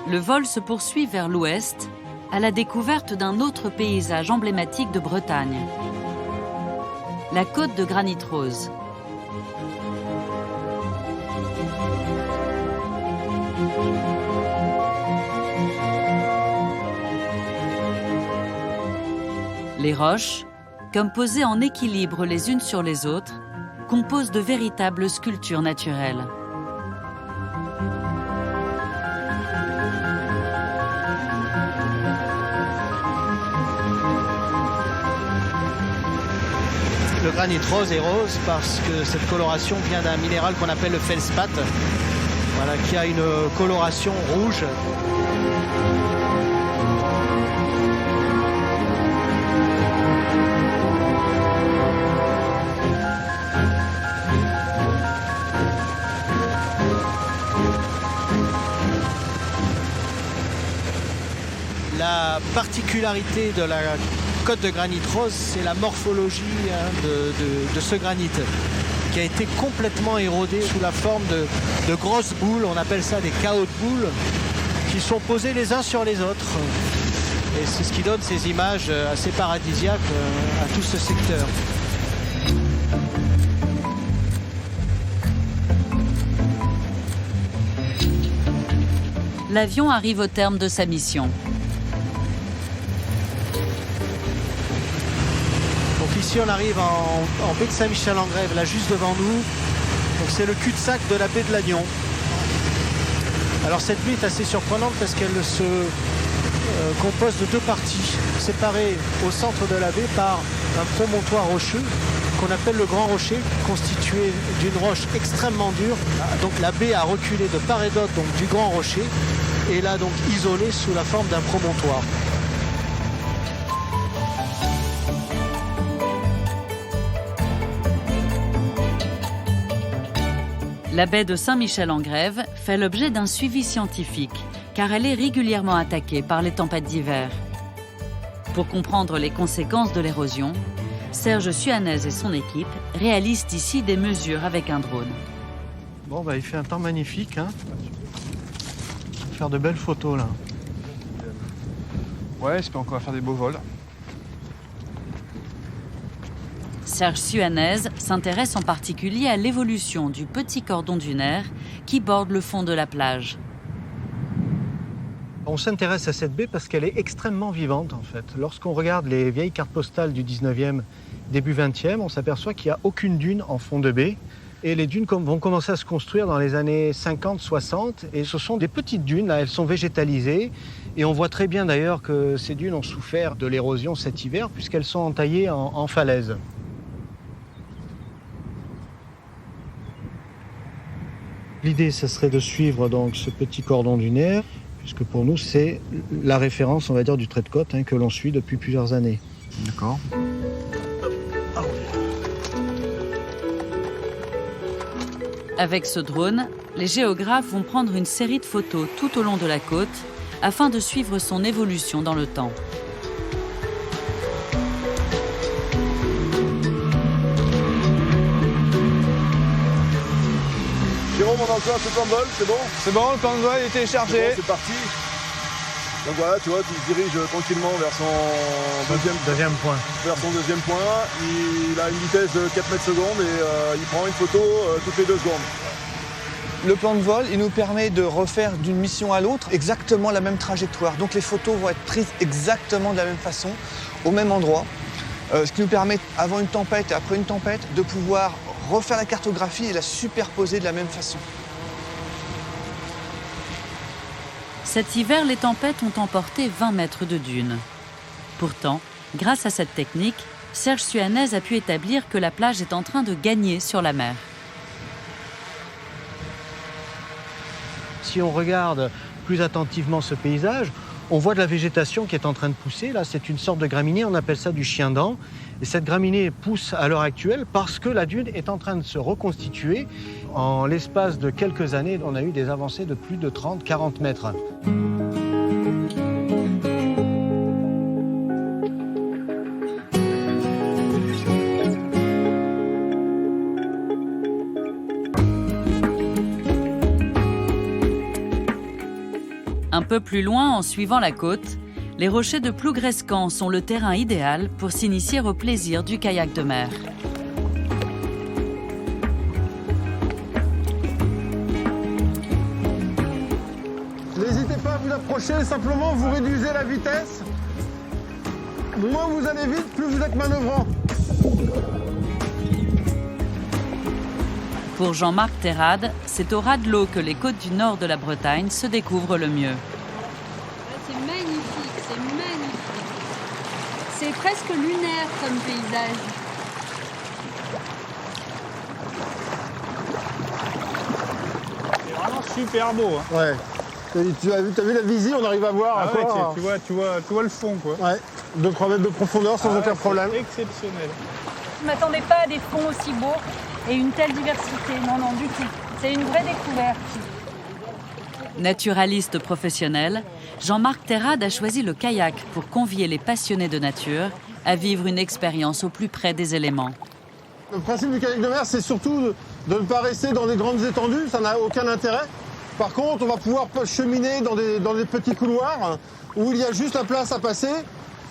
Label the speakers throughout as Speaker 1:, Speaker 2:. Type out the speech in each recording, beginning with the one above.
Speaker 1: le vol se poursuit vers l'ouest, à la découverte d'un autre paysage emblématique de Bretagne, la côte de granit rose. Les roches, comme posées en équilibre les unes sur les autres, composent de véritables sculptures naturelles.
Speaker 2: Le granit rose est rose parce que cette coloration vient d'un minéral qu'on appelle le feldspath, voilà, qui a une coloration rouge. La particularité de la côte de granit rose, c'est la morphologie de ce granit qui a été complètement érodé sous la forme de grosses boules, on appelle ça des chaos de boules, qui sont posés les uns sur les autres. Et c'est ce qui donne ces images assez paradisiaques à tout ce secteur.
Speaker 1: L'avion arrive au terme de sa mission.
Speaker 2: Ici, on arrive en baie de Saint-Michel-en-Grève, là juste devant nous. Donc c'est le cul-de-sac de la baie de Lannion. Alors cette baie est assez surprenante parce qu'elle se compose de deux parties, séparées au centre de la baie par un promontoire rocheux qu'on appelle le Grand Rocher, constitué d'une roche extrêmement dure. Donc la baie a reculé de part et d'autre donc, du Grand Rocher et là donc isolée sous la forme d'un promontoire.
Speaker 1: La baie de Saint-Michel-en-Grève fait l'objet d'un suivi scientifique, car elle est régulièrement attaquée par les tempêtes d'hiver. Pour comprendre les conséquences de l'érosion, Serge Suanez et son équipe réalisent ici des mesures avec un drone.
Speaker 2: Bon, il fait un temps magnifique, hein. On va faire de belles photos, là.
Speaker 3: Ouais, j'espère qu'on va faire des beaux vols.
Speaker 1: Serge Suanez s'intéresse en particulier à l'évolution du petit cordon dunaire qui borde le fond de la plage.
Speaker 2: On s'intéresse à cette baie parce qu'elle est extrêmement vivante en fait. Lorsqu'on regarde les vieilles cartes postales du 19e, début 20e, on s'aperçoit qu'il n'y a aucune dune en fond de baie. Et les dunes vont commencer à se construire dans les années 50-60. Et ce sont des petites dunes, là, elles sont végétalisées. Et on voit très bien d'ailleurs que ces dunes ont souffert de l'érosion cet hiver puisqu'elles sont entaillées en falaise. L'idée, ce serait de suivre donc ce petit cordon dunaire, puisque pour nous, c'est la référence, on va dire, du trait de côte que l'on suit depuis plusieurs années.
Speaker 3: D'accord.
Speaker 1: Avec ce drone, les géographes vont prendre une série de photos tout au long de la côte afin de suivre son évolution dans le temps.
Speaker 4: Jérôme, on enclenche le plan de vol, c'est bon?
Speaker 3: C'est bon, le plan de vol est téléchargé.
Speaker 4: C'est parti. Donc voilà, tu vois, tu te diriges tranquillement vers son
Speaker 2: Deuxième point.
Speaker 4: vers son deuxième point. Il a une vitesse de 4 mètres secondes et il prend une photo toutes les 2 secondes.
Speaker 3: Le plan de vol, il nous permet de refaire d'une mission à l'autre exactement la même trajectoire. Donc les photos vont être prises exactement de la même façon, au même endroit. Ce qui nous permet, avant une tempête et après une tempête, de pouvoir refaire la cartographie et la superposer de la même façon.
Speaker 1: Cet hiver, les tempêtes ont emporté 20 mètres de dunes. Pourtant, grâce à cette technique, Serge Suanez a pu établir que la plage est en train de gagner sur la mer.
Speaker 2: Si on regarde plus attentivement ce paysage, on voit de la végétation qui est en train de pousser. Là, c'est une sorte de graminée, on appelle ça du chien-dent. Et cette graminée pousse à l'heure actuelle parce que la dune est en train de se reconstituer. En l'espace de quelques années, on a eu des avancées de plus de 30-40 mètres.
Speaker 1: Un peu plus loin, en suivant la côte, les rochers de Plougrescan sont le terrain idéal pour s'initier au plaisir du kayak de mer.
Speaker 4: N'hésitez pas à vous approcher, simplement vous réduisez la vitesse. Moins vous allez vite, plus vous êtes manœuvrant.
Speaker 1: Pour Jean-Marc Terrade, c'est au ras de l'eau que les côtes du nord de la Bretagne se découvrent le mieux.
Speaker 5: C'est magnifique, c'est magnifique. C'est presque lunaire comme paysage.
Speaker 6: C'est vraiment super beau. Hein.
Speaker 4: Ouais. T'as vu la visée, on arrive à voir.
Speaker 6: Ah ouais, tu vois le fond, quoi.
Speaker 4: Ouais. 2-3 mètres de profondeur sans aucun problème.
Speaker 6: Exceptionnel.
Speaker 5: Je ne m'attendais pas à des fonds aussi beaux et une telle diversité. Non, non, du tout. C'est une vraie découverte.
Speaker 1: Naturaliste professionnel, Jean-Marc Terrade a choisi le kayak pour convier les passionnés de nature à vivre une expérience au plus près des éléments.
Speaker 4: Le principe du kayak de mer, c'est surtout de ne pas rester dans des grandes étendues, ça n'a aucun intérêt. Par contre, on va pouvoir cheminer dans des petits couloirs où il y a juste la place à passer.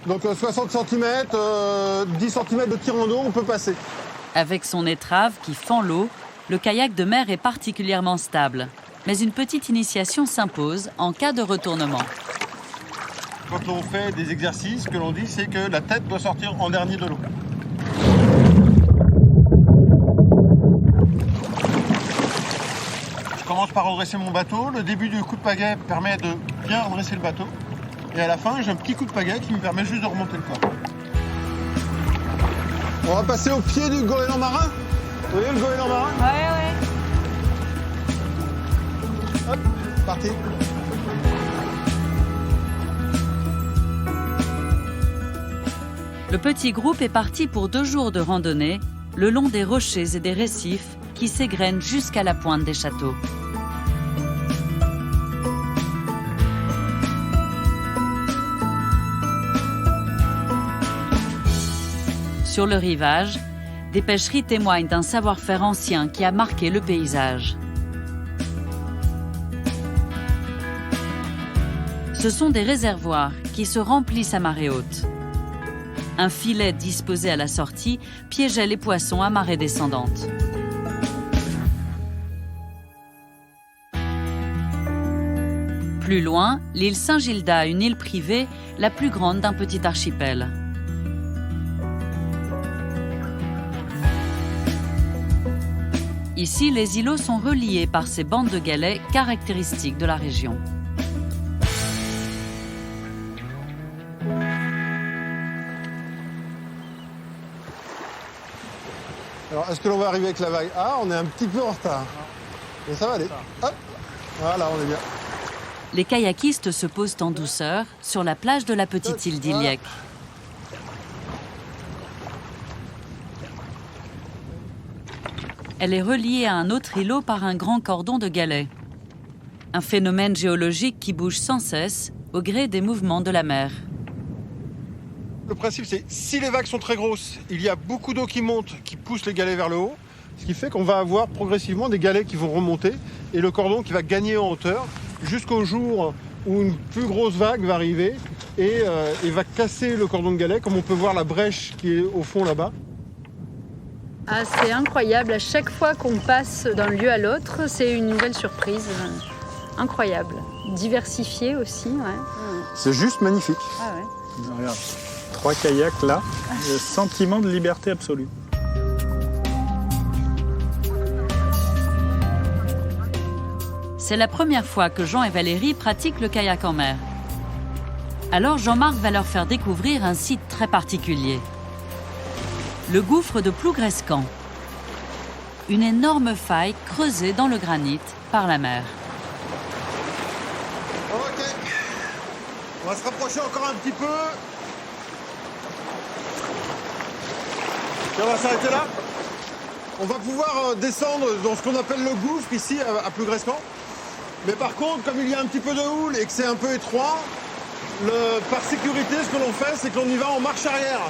Speaker 4: Donc 60 cm, 10 cm de tirant d'eau, on peut passer.
Speaker 1: Avec son étrave qui fend l'eau, le kayak de mer est particulièrement stable. Mais une petite initiation s'impose en cas de retournement.
Speaker 4: Quand on fait des exercices, ce que l'on dit, c'est que la tête doit sortir en dernier de l'eau. Je commence par redresser mon bateau. Le début du coup de pagaie permet de bien redresser le bateau. Et à la fin, j'ai un petit coup de pagaie qui me permet juste de remonter le corps. On va passer au pied du goéland marin. Vous voyez le goéland marin?
Speaker 5: Ouais, ouais.
Speaker 4: Hop, parti.
Speaker 1: Le petit groupe est parti pour 2 jours de randonnée le long des rochers et des récifs qui s'égrènent jusqu'à la pointe des châteaux. Sur le rivage, des pêcheries témoignent d'un savoir-faire ancien qui a marqué le paysage. Ce sont des réservoirs qui se remplissent à marée haute. Un filet disposé à la sortie piégeait les poissons à marée descendante. Plus loin, l'île Saint-Gilda, une île privée, la plus grande d'un petit archipel. Ici, les îlots sont reliés par ces bandes de galets caractéristiques de la région.
Speaker 4: Alors, est-ce que l'on va arriver avec la vague? Ah, on est un petit peu en retard. Mais ça va aller. Hop, voilà, on est bien.
Speaker 1: Les kayakistes se posent en douceur sur la plage de la petite île d'Iliec. Elle est reliée à un autre îlot par un grand cordon de galets. Un phénomène géologique qui bouge sans cesse au gré des mouvements de la mer.
Speaker 4: Le principe, c'est si les vagues sont très grosses, il y a beaucoup d'eau qui monte, qui pousse les galets vers le haut, ce qui fait qu'on va avoir progressivement des galets qui vont remonter et le cordon qui va gagner en hauteur jusqu'au jour où une plus grosse vague va arriver et va casser le cordon de galets, comme on peut voir la brèche qui est au fond là-bas.
Speaker 5: Ah, c'est incroyable. À chaque fois qu'on passe d'un lieu à l'autre, c'est une nouvelle surprise. Incroyable. Diversifié aussi, ouais.
Speaker 4: C'est juste magnifique.
Speaker 5: Ah ouais.
Speaker 6: Regarde, 3 kayaks là, le sentiment de liberté absolue.
Speaker 1: C'est la première fois que Jean et Valérie pratiquent le kayak en mer. Alors Jean-Marc va leur faire découvrir un site très particulier. Le gouffre de Plougrescan. Une énorme faille creusée dans le granit par la mer.
Speaker 4: Ok. On va se rapprocher encore un petit peu. Et on va s'arrêter là. On va pouvoir descendre dans ce qu'on appelle le gouffre ici à Plougrescan. Mais par contre, comme il y a un petit peu de houle et que c'est un peu étroit, par sécurité, ce que l'on fait, c'est qu'on y va en marche arrière.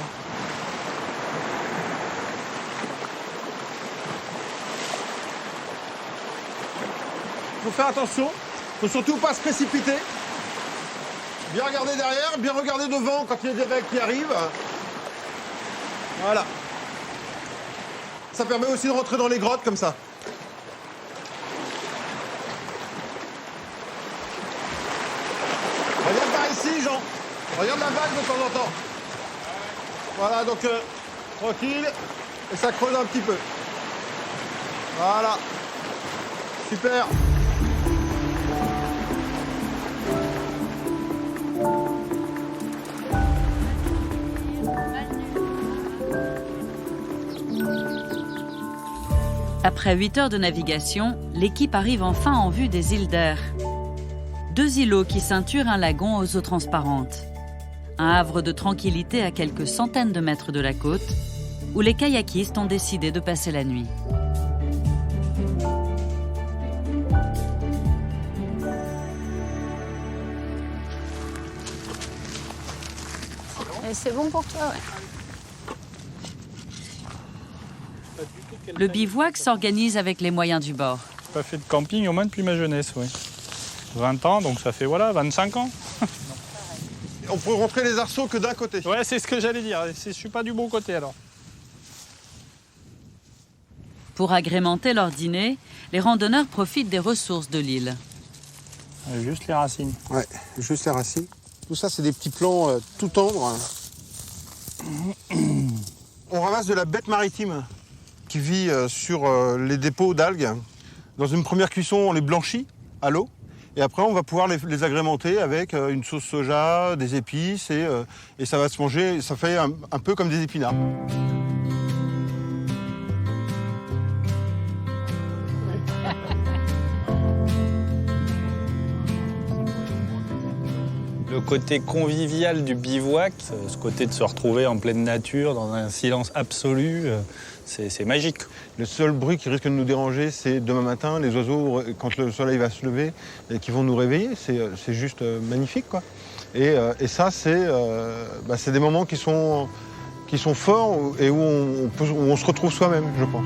Speaker 4: Il faut faire attention, il ne faut surtout pas se précipiter. Bien regarder derrière, bien regarder devant quand il y a des vagues qui arrivent. Voilà. Ça permet aussi de rentrer dans les grottes comme ça. Regarde par ici, Jean. Regarde la vague de temps en temps. Voilà, donc tranquille. Et ça creuse un petit peu. Voilà. Super.
Speaker 1: Après 8 heures de navigation, l'équipe arrive enfin en vue des îles d'Air. 2 îlots qui ceinturent un lagon aux eaux transparentes. Un havre de tranquillité à quelques centaines de mètres de la côte, où les kayakistes ont décidé de passer la nuit.
Speaker 5: Et c'est bon pour toi, ouais.
Speaker 1: Le bivouac s'organise avec les moyens du bord.
Speaker 6: J'ai pas fait de camping au moins depuis ma jeunesse, oui. 20 ans, donc ça fait 25 ans.
Speaker 4: On peut rentrer les arceaux que d'un côté.
Speaker 6: Ouais, c'est ce que j'allais dire. Je suis pas du bon côté alors.
Speaker 1: Pour agrémenter leur dîner, les randonneurs profitent des ressources de l'île.
Speaker 6: Juste les racines.
Speaker 4: Ouais, juste les racines. Tout ça, c'est des petits plants tout tendres. On ramasse de la bête maritime qui vit sur les dépôts d'algues. Dans une première cuisson, on les blanchit à l'eau. Et après, on va pouvoir les agrémenter avec une sauce soja, des épices. Et ça va se manger, ça fait un peu comme des épinards.
Speaker 6: Le côté convivial du bivouac, ce côté de se retrouver en pleine nature, dans un silence absolu, c'est magique.
Speaker 4: Le seul bruit qui risque de nous déranger, c'est demain matin, les oiseaux, quand le soleil va se lever, et qui vont nous réveiller. C'est juste magnifique, quoi. Et ça, c'est des moments qui sont forts et où on se retrouve soi-même, je pense.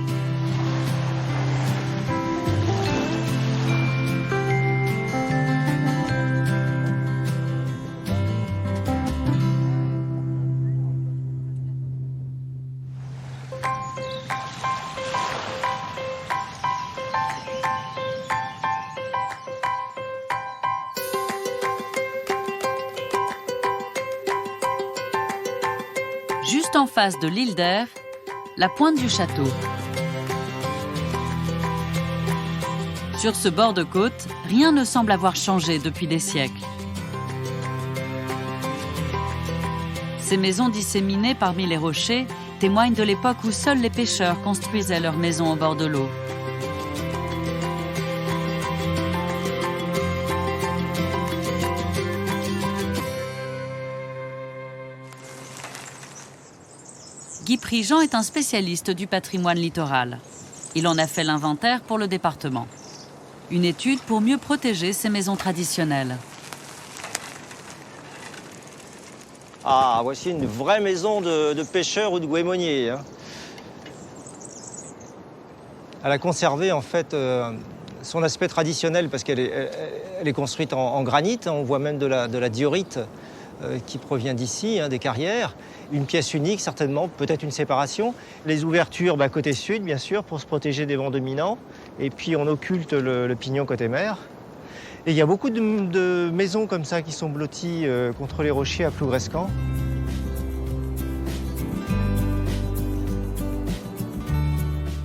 Speaker 1: Juste en face de l'île d'Air, la pointe du château. Sur ce bord de côte, rien ne semble avoir changé depuis des siècles. Ces maisons disséminées parmi les rochers témoignent de l'époque où seuls les pêcheurs construisaient leurs maisons au bord de l'eau. Guy Prigent est un spécialiste du patrimoine littoral. Il en a fait l'inventaire pour le département. Une étude pour mieux protéger ces maisons traditionnelles.
Speaker 7: Ah, voici une vraie maison de pêcheur ou de goémonier. Elle a conservé en fait son aspect traditionnel parce qu'elle est construite en granit. On voit même de la diorite qui provient d'ici, des carrières. Une pièce unique certainement, peut-être une séparation. Les ouvertures côté sud bien sûr pour se protéger des vents dominants. Et puis on occulte le pignon côté mer. Et il y a beaucoup de maisons comme ça qui sont blotties contre les rochers à Plougrescan.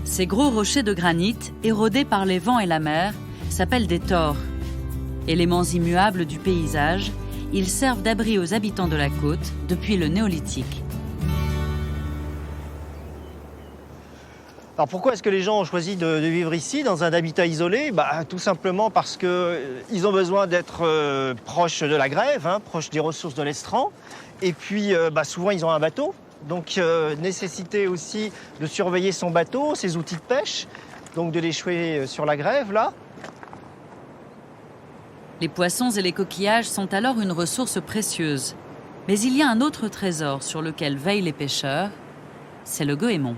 Speaker 1: Ces gros rochers de granit, érodés par les vents et la mer, s'appellent des tors. Éléments immuables du paysage, ils servent d'abri aux habitants de la côte depuis le néolithique.
Speaker 7: Alors pourquoi est-ce que les gens ont choisi de vivre ici, dans un habitat isolé ? Tout simplement parce qu'ils ont besoin d'être proches de la grève, proches des ressources de l'estran. Et puis souvent ils ont un bateau, donc nécessité aussi de surveiller son bateau, ses outils de pêche, donc de l'échouer sur la grève là.
Speaker 1: Les poissons et les coquillages sont alors une ressource précieuse. Mais il y a un autre trésor sur lequel veillent les pêcheurs, c'est le goémon.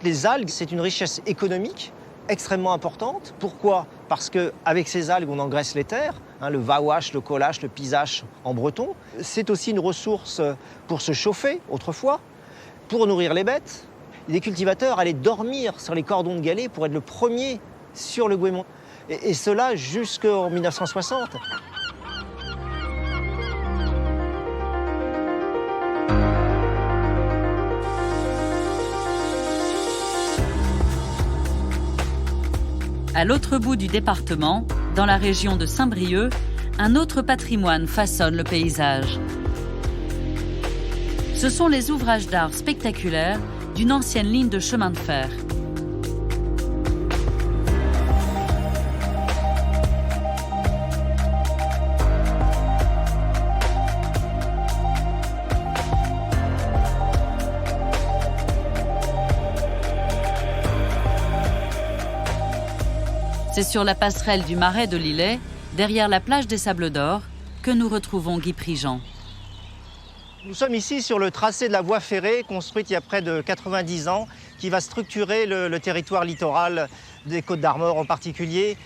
Speaker 7: Les algues, c'est une richesse économique extrêmement importante. Pourquoi ? parce qu'avec ces algues, on engraisse les terres, hein, le vaouache, le colache, le pisache en breton. C'est aussi une ressource pour se chauffer autrefois, pour nourrir les bêtes. Les cultivateurs allaient dormir sur les cordons de galets pour être le premier sur le goémon. Et cela jusqu'en 1960.
Speaker 1: À l'autre bout du département, dans la région de Saint-Brieuc, un autre patrimoine façonne le paysage. Ce sont les ouvrages d'art spectaculaires d'une ancienne ligne de chemin de fer. C'est sur la passerelle du Marais de Lilley, derrière la plage des Sables d'Or, que nous retrouvons Guy Prigent.
Speaker 7: Nous sommes ici sur le tracé de la voie ferrée construite il y a près de 90 ans qui va structurer le territoire littoral des Côtes d'Armor en particulier.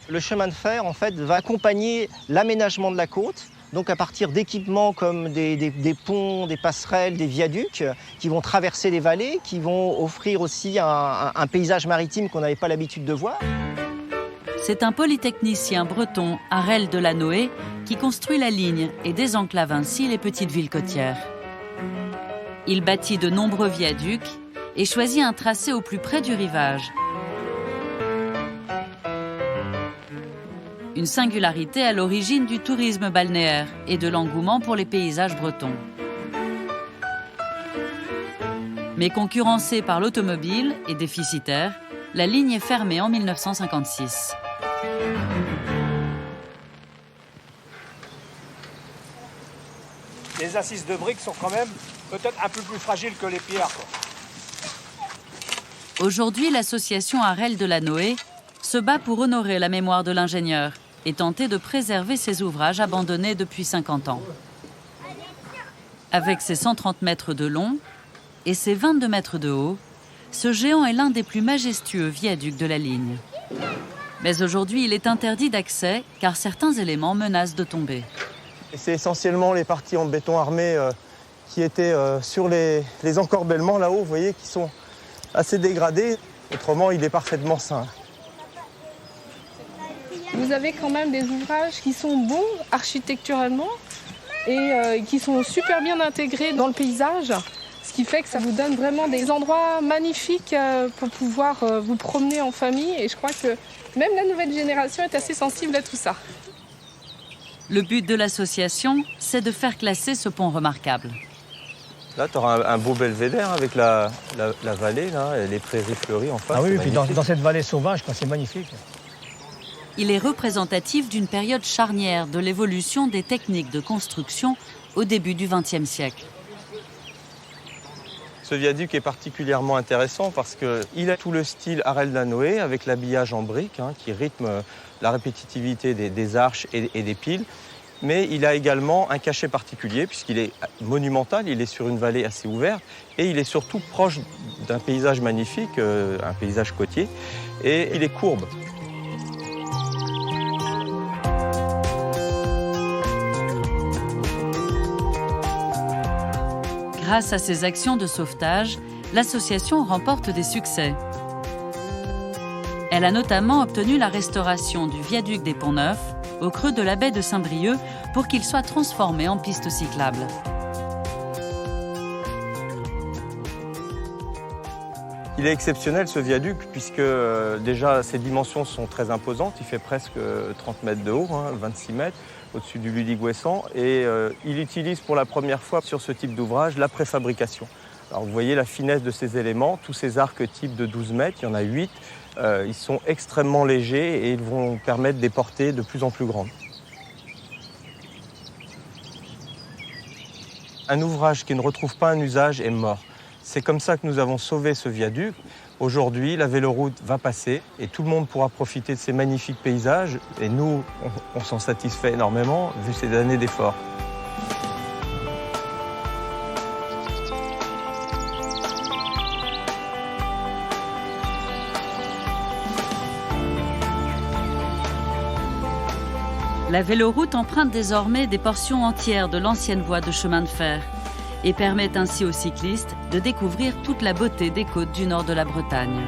Speaker 7: Le chemin de fer en fait va accompagner l'aménagement de la côte, donc à partir d'équipements comme des ponts, des passerelles, des viaducs qui vont traverser les vallées, qui vont offrir aussi un paysage maritime qu'on n'avait pas l'habitude de voir.
Speaker 1: C'est un polytechnicien breton, Harel Delanoë, qui construit la ligne et désenclave ainsi les petites villes côtières. Il bâtit de nombreux viaducs et choisit un tracé au plus près du rivage. Une singularité à l'origine du tourisme balnéaire et de l'engouement pour les paysages bretons. Mais concurrencée par l'automobile et déficitaire, la ligne est fermée en 1956.
Speaker 8: Les assises de briques sont quand même peut-être un peu plus fragiles que les pierres, quoi.
Speaker 1: Aujourd'hui, l'association Harel Delanoë se bat pour honorer la mémoire de l'ingénieur et tenter de préserver ses ouvrages abandonnés depuis 50 ans. Avec ses 130 mètres de long et ses 22 mètres de haut, ce géant est l'un des plus majestueux viaducs de la ligne. Mais aujourd'hui, il est interdit d'accès car certains éléments menacent de tomber.
Speaker 3: C'est essentiellement les parties en béton armé qui étaient sur les encorbellements là-haut, vous voyez, qui sont assez dégradés. Autrement, il est parfaitement sain.
Speaker 9: Vous avez quand même des ouvrages qui sont bons architecturalement et qui sont super bien intégrés dans le paysage. Ce qui fait que ça vous donne vraiment des endroits magnifiques pour pouvoir vous promener en famille. Et je crois que même la nouvelle génération est assez sensible à tout ça.
Speaker 1: Le but de l'association, c'est de faire classer ce pont remarquable.
Speaker 3: Là, tu auras un beau belvédère avec la vallée, là, et les prairies fleuries en face.
Speaker 8: Ah oui, et puis dans cette vallée sauvage, c'est magnifique.
Speaker 1: Il est représentatif d'une période charnière de l'évolution des techniques de construction au début du XXe siècle.
Speaker 3: Ce viaduc est particulièrement intéressant parce qu'il a tout le style Harel Delanoë avec l'habillage en briques qui rythme la répétitivité des arches et des piles. Mais il a également un cachet particulier puisqu'il est monumental, il est sur une vallée assez ouverte et il est surtout proche d'un paysage magnifique, un paysage côtier, et il est courbe.
Speaker 1: Grâce à ses actions de sauvetage, l'association remporte des succès. Elle a notamment obtenu la restauration du viaduc des Ponts-Neufs, au creux de la baie de Saint-Brieuc, pour qu'il soit transformé en piste cyclable.
Speaker 3: Il est exceptionnel ce viaduc puisque déjà ses dimensions sont très imposantes. Il fait presque 30 mètres de haut, 26 mètres au-dessus du Ludig-Ouessant. Et il utilise pour la première fois sur ce type d'ouvrage la préfabrication. Alors vous voyez la finesse de ces éléments, tous ces arcs types de 12 mètres, il y en a 8. Ils sont extrêmement légers et ils vont permettre des portées de plus en plus grandes. Un ouvrage qui ne retrouve pas un usage est mort. C'est comme ça que nous avons sauvé ce viaduc. Aujourd'hui, la véloroute va passer et tout le monde pourra profiter de ces magnifiques paysages. Et nous, on s'en satisfait énormément vu ces années d'efforts.
Speaker 1: La véloroute emprunte désormais des portions entières de l'ancienne voie de chemin de fer et permet ainsi aux cyclistes de découvrir toute la beauté des côtes du nord de la Bretagne.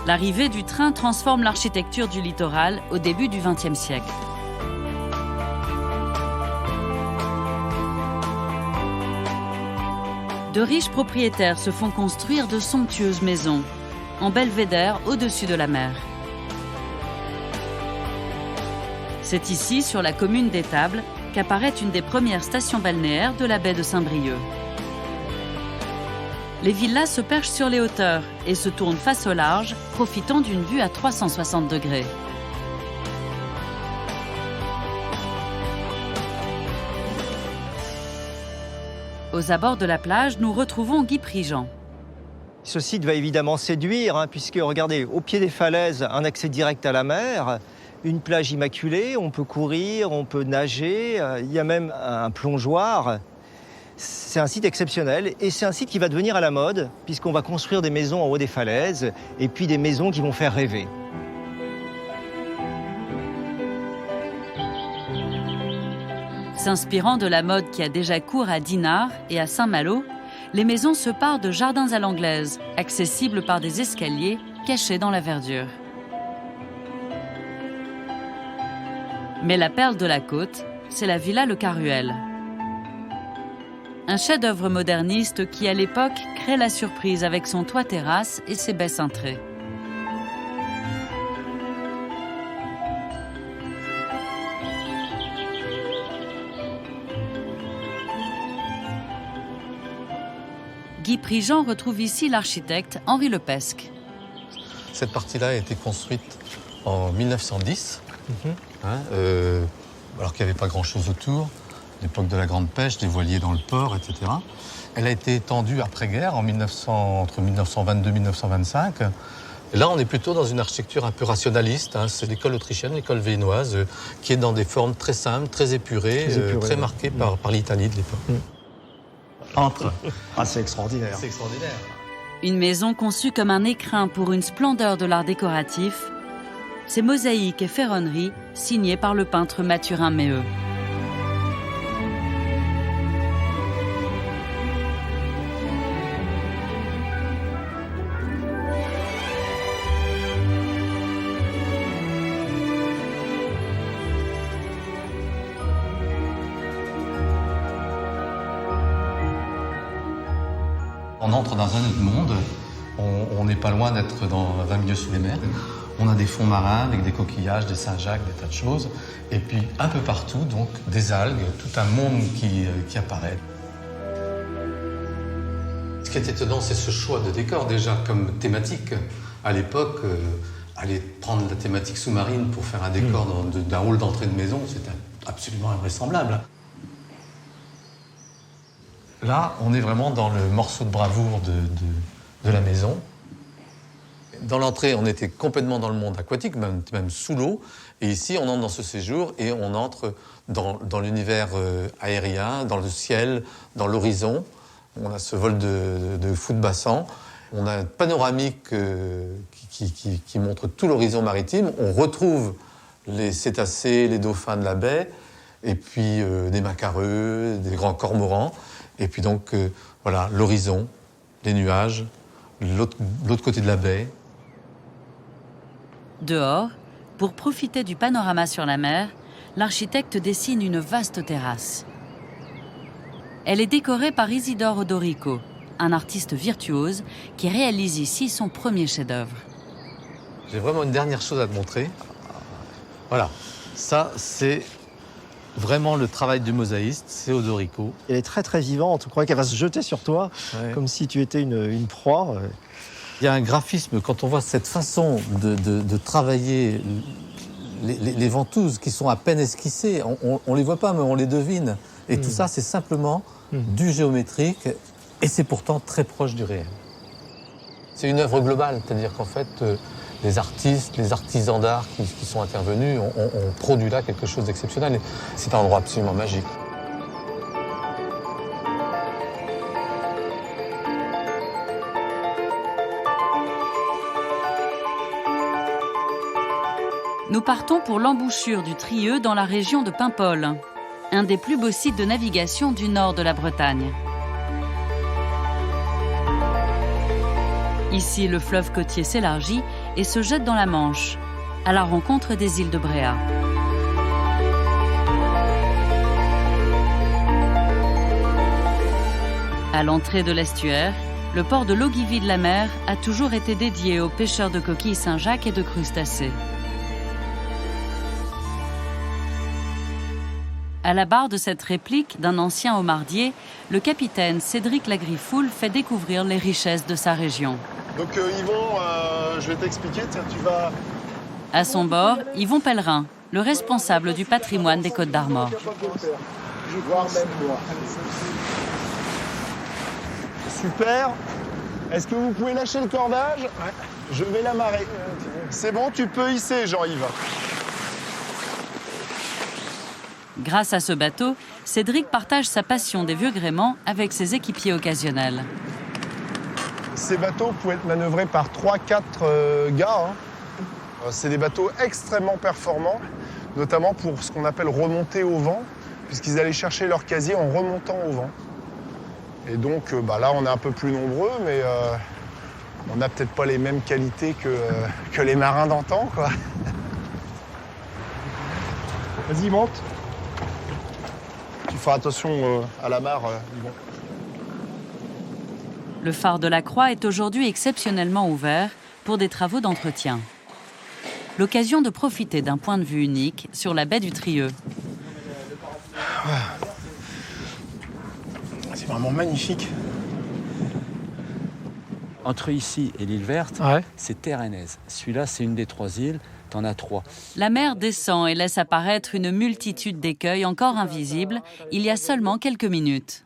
Speaker 1: L'arrivée du train transforme l'architecture du littoral au début du XXe siècle. De riches propriétaires se font construire de somptueuses maisons, en belvédère au-dessus de la mer. C'est ici, sur la commune d'Étable, qu'apparaît une des premières stations balnéaires de la baie de Saint-Brieuc. Les villas se perchent sur les hauteurs et se tournent face au large, profitant d'une vue à 360 degrés. Aux abords de la plage, nous retrouvons Guy Prigent.
Speaker 7: Ce site va évidemment séduire, puisque regardez, au pied des falaises, un accès direct à la mer, une plage immaculée, on peut courir, on peut nager, il y a même un plongeoir. C'est un site exceptionnel et c'est un site qui va devenir à la mode, puisqu'on va construire des maisons en haut des falaises et puis des maisons qui vont faire rêver.
Speaker 1: S'inspirant de la mode qui a déjà cours à Dinard et à Saint-Malo, les maisons se parent de jardins à l'anglaise, accessibles par des escaliers cachés dans la verdure. Mais la perle de la côte, c'est la villa Le Caruel. Un chef-d'œuvre moderniste qui, à l'époque, crée la surprise avec son toit-terrasse et ses baies cintrées. Guy Prigent retrouve ici l'architecte Henri Lepesque.
Speaker 10: Cette partie-là a été construite en 1910, alors qu'il n'y avait pas grand-chose autour, l'époque de la grande pêche, des voiliers dans le port, etc. Elle a été étendue après-guerre, entre 1922 et 1925. Et là, on est plutôt dans une architecture un peu rationaliste. C'est l'école autrichienne, l'école viennoise, qui est dans des formes très simples, très épurées, très marquées par l'Italie de l'époque. Entre.
Speaker 7: C'est extraordinaire.
Speaker 10: C'est extraordinaire.
Speaker 1: Une maison conçue comme un écrin pour une splendeur de l'art décoratif, ses mosaïques et ferronneries signées par le peintre Mathurin Méheux.
Speaker 10: On entre dans un autre monde, on n'est pas loin d'être dans 20 milieux sous les mers. On a des fonds marins avec des coquillages, des Saint-Jacques, des tas de choses. Et puis un peu partout, donc des algues, tout un monde qui apparaît. Ce qui est étonnant, c'est ce choix de décor déjà comme thématique. À l'époque, aller prendre la thématique sous-marine pour faire un décor d'un hall d'entrée de maison, c'était absolument invraisemblable. Là, on est vraiment dans le morceau de bravoure de la maison. Dans l'entrée, on était complètement dans le monde aquatique, même sous l'eau. Et ici, on entre dans ce séjour et on entre dans l'univers aérien, dans le ciel, dans l'horizon. On a ce vol de fou de bassin. On a un panoramique qui montre tout l'horizon maritime. On retrouve les cétacés, les dauphins de la baie, et puis des macareux, des grands cormorans. Et puis donc, voilà, l'horizon, les nuages, l'autre côté de la baie.
Speaker 1: Dehors, pour profiter du panorama sur la mer, l'architecte dessine une vaste terrasse. Elle est décorée par Isidore Odorico, un artiste virtuose qui réalise ici son premier chef-d'œuvre.
Speaker 10: J'ai vraiment une dernière chose à te montrer. Voilà, ça c'est vraiment le travail du mosaïste, c'est Odorico.
Speaker 7: Elle est très très vivante, on croit qu'elle va se jeter sur toi, comme si tu étais une proie.
Speaker 10: Il y a un graphisme, quand on voit cette façon de travailler les ventouses qui sont à peine esquissées, on les voit pas, mais on les devine. Et tout ça, c'est simplement du géométrique, et c'est pourtant très proche du réel. C'est une œuvre globale, c'est-à-dire qu'en fait, les artistes, les artisans d'art qui sont intervenus ont produit là quelque chose d'exceptionnel. C'est un endroit absolument magique.
Speaker 1: Nous partons pour l'embouchure du Trieux dans la région de Paimpol, un des plus beaux sites de navigation du nord de la Bretagne. Ici, le fleuve côtier s'élargit et se jette dans la Manche, à la rencontre des îles de Bréhat. À l'entrée de l'estuaire, le port de Logivy-de-la-Mer a toujours été dédié aux pêcheurs de coquilles Saint-Jacques et de crustacés. À la barre de cette réplique d'un ancien homardier, le capitaine Cédric Lagriffoul fait découvrir les richesses de sa région.
Speaker 4: Donc Yvon, je vais t'expliquer, tiens, tu vas...
Speaker 1: À son bord, Yvon Pellerin, le responsable du patrimoine des Côtes d'Armor.
Speaker 4: Super. Est-ce que vous pouvez lâcher le cordage? Ouais. Je vais l'amarrer. C'est bon, tu peux hisser, Jean-Yves.
Speaker 1: Grâce à ce bateau, Cédric partage sa passion des vieux gréements avec ses équipiers occasionnels.
Speaker 4: Ces bateaux pouvaient être manœuvrés par 3-4 gars. C'est des bateaux extrêmement performants, notamment pour ce qu'on appelle remonter au vent, puisqu'ils allaient chercher leur casier en remontant au vent. Et donc là, on est un peu plus nombreux, mais on n'a peut-être pas les mêmes qualités que les marins d'antan, quoi. Vas-y, monte. Tu feras attention à la mare, Yvon.
Speaker 1: Le phare de la Croix est aujourd'hui exceptionnellement ouvert pour des travaux d'entretien. L'occasion de profiter d'un point de vue unique sur la baie du Trieux.
Speaker 4: C'est vraiment magnifique.
Speaker 11: Entre ici et l'île Verte,
Speaker 2: Ouais.
Speaker 11: c'est Terre-Ennaise. Celui-là, c'est une des 3 îles. T'en as 3.
Speaker 1: La mer descend et laisse apparaître une multitude d'écueils encore invisibles il y a seulement quelques minutes.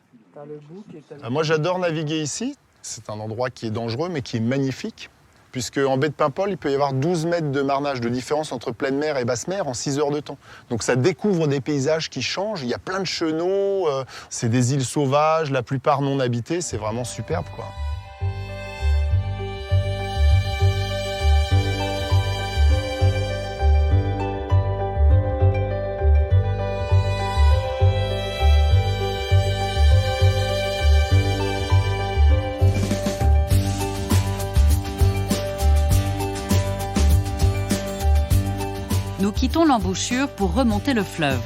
Speaker 4: Moi, j'adore naviguer ici. C'est un endroit qui est dangereux, mais qui est magnifique. Puisque en baie de Paimpol, il peut y avoir 12 mètres de marnage de différence entre pleine mer et basse mer en 6 heures de temps. Donc ça découvre des paysages qui changent. Il y a plein de chenaux, c'est des îles sauvages, la plupart non habitées. C'est vraiment superbe, quoi.
Speaker 1: Nous quittons l'embouchure pour remonter le fleuve.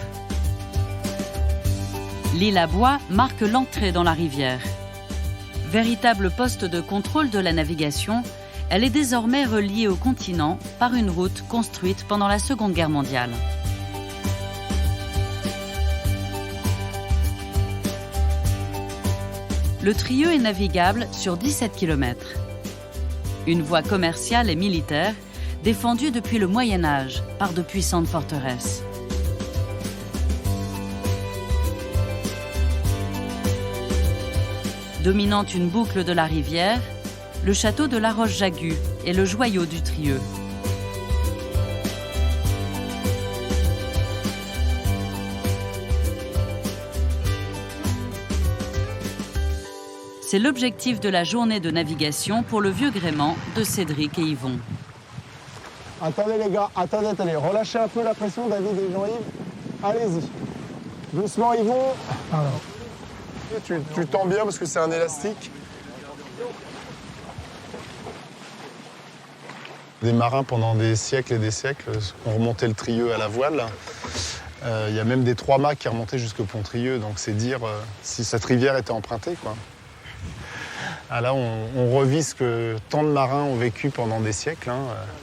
Speaker 1: L'île à bois marque l'entrée dans la rivière. Véritable poste de contrôle de la navigation, elle est désormais reliée au continent par une route construite pendant la Seconde Guerre mondiale. Le Trieux est navigable sur 17 km. Une voie commerciale et militaire défendue depuis le Moyen-Âge par de puissantes forteresses. Dominant une boucle de la rivière, le château de La Roche-Jagu est le joyau du Trieux. C'est l'objectif de la journée de navigation pour le vieux gréement de Cédric et Yvon.
Speaker 4: Attendez les gars, attendez. Relâchez un peu la pression, David et Jean-Yves. Allez-y. Doucement, Yvon. Tu tends bien parce que c'est un élastique. Des marins pendant des siècles et des siècles ont remonté le Trieux à la voile. Il y a même des 3-mâts qui remontaient jusqu'au pont Trieux, donc c'est dire si cette rivière était empruntée, quoi. Ah là, on revit ce que tant de marins ont vécu pendant des siècles.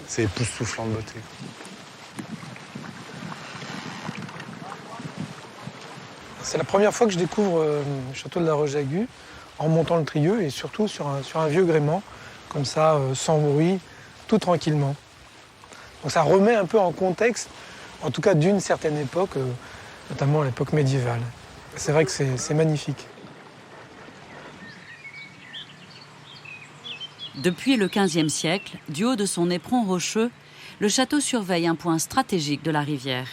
Speaker 4: C'est époustouflant de beauté.
Speaker 12: C'est la première fois que je découvre le château de La Roche-Jagu en remontant le Trieux et surtout sur un vieux gréement, comme ça, sans bruit, tout tranquillement. Donc ça remet un peu en contexte, en tout cas d'une certaine époque, notamment l'époque médiévale. C'est vrai que c'est magnifique.
Speaker 1: Depuis le XVe siècle, du haut de son éperon rocheux, le château surveille un point stratégique de la rivière.